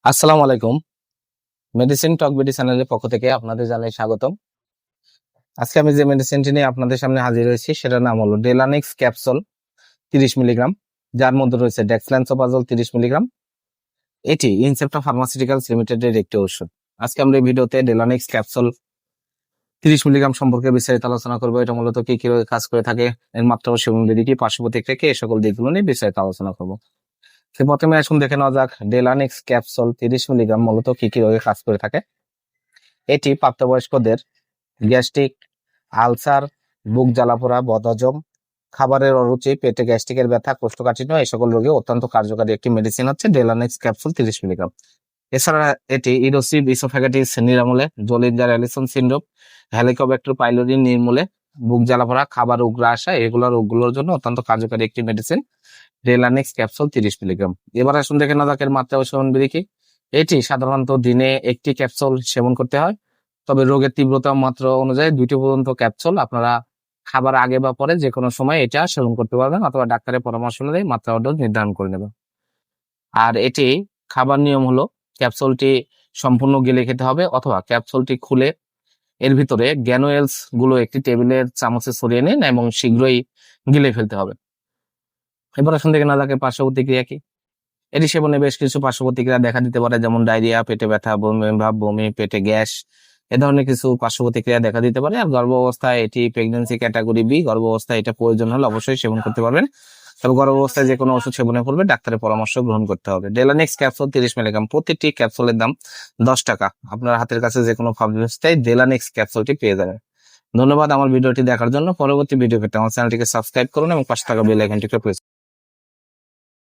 আসসালামু আলাইকুম। মেডিসিন টক বিডি চ্যানেলের পক্ষ থেকে আপনাদের জানাই স্বাগতম। আজকে আমি যে মেডিসিনটি নিয়ে আপনাদের সামনে হাজির হয়েছি সেটার নাম হলো ডেলানিক্স ক্যাপসুল 30 মিলিগ্রাম, যার মধ্যে রয়েছে ডেক্সল্যান্সোপাজল 30 মিলিগ্রাম। এটি ইনসেপ্টা ফার্মাসিউটিক্যালস লিমিটেডের একটি ওষুধ। আজকে আমরা এই ভিডিওতে ডেলানিক্স ক্যাপসুল 30 মিলিগ্রাম সম্পর্কে বিস্তারিত আলোচনা করবো। এটা মূলত কি কি কাজ করে থাকে, এর মাত্রা ও সেবন বিধি কি, পার্শ্ব প্রতিক্রিয়া কি, এই সকল দিকগুলো নিয়ে বিস্তারিত আলোচনা করবো। প্রথমে আসুন দেখে নেওয়া যাক ডেলানিক্স ক্যাপসুল 30 মিলিগ্রাম মূলত কি কি রোগে কাজ করে থাকে। এটি প্রাপ্তবয়স্কদের গ্যাস্ট্রিক, আলসার, বুক জ্বালাপোড়া, বদহজম, খাবারের অরুচি, পেটে গ্যাস্ট্রিকের ব্যথা, কোষ্ঠকাঠিন্য এই সকল রোগে অত্যন্ত কার্যকারী একটি মেডিসিন হচ্ছে ডেলানিক্স ক্যাপসুল 30 মিলিগ্রাম। এছাড়া এটি ইরোসিভ ইসোফ্যাগাইটিস নিরামূলে, Zollinger Ellison syndrome, Helicobacter pylori নির্মূলে, বুক জ্বালাপোড়া, খাবার উগ্র আসা এগুলো রোগগুলোর জন্য অত্যন্ত কার্যকারী একটি মেডিসিন ডেলানিক্স ক্যাপসুল 30 মিলিগ্রাম। এবার আসুন দেখে নেওয়া যাক এর মাত্রা ও সেবন বিধি কি। এটি সাধারণত দিনে একটি ক্যাপসুল সেবন করতে হয়, তবে রোগের তীব্রতা মাত্রা অনুযায়ী 2টি পর্যন্ত ক্যাপসুল আপনারা খাবার আগে বা পরে যে কোনো সময় এটা সেবন করতে পারবেন, অথবা ডাক্তারের পরামর্শ অনুযায়ী মাত্রা ও ডোজ নির্ধারণ করে নেবেন। আর এটি খাবার নিয়ম হলো ক্যাপসুলটি সম্পূর্ণ গিলে খেতে হবে, অথবা ক্যাপসুলটি খুলে এর ভিতরে গ্যানুয়েলস গুলো একটি টেবিলের চামচে ছড়িয়ে নিন এবং শীঘ্রই গিলে ফেলতে হবে। এবার আসুন দেখে না যাকে পার্শ্ব প্রতিক্রিয়া কি। এটি সেবনে বেশ কিছু পার্শ্ব প্রতিক্রিয়া দেখা দিতে পারে, যেমন ডায়রিয়া, পেটে ব্যথা, বমি ভাব, বমি, পেটে গ্যাস, এ ধরনের কিছু পার্শ্ব প্রতিক্রিয়া দেখা দিতে পারে। আর গর্ভ অবস্থায় এটি প্রেগন্যান্সি ক্যাটাগরি বি, গর্ভ অবস্থায় এটা প্রয়োজন হলে অবশ্যই সেবন করতে পারবেন। তবে গর্ভ অবস্থায় যে কোনো ওষুধ সেবনের পূর্বে ডাক্তারের পরামর্শ গ্রহণ করতে হবে। ডেলানিক্স ক্যাপসুল 30 মিলিগ্রাম, প্রতিটি ক্যাপসুলের দাম 10 টাকা। আপনার হাতের কাছে যে কোনো ফার্মেসিতে ডেলানিক্স ক্যাপসুলটি পেয়ে যাবেন। ধন্যবাদ আমার ভিডিওটি দেখার জন্য। পরবর্তী ভিডিও পেতে আমার চ্যানেলটিকে সাবস্ক্রাইব করুন এবং পাশে থাকা বেল আইকনটিকে প্রেস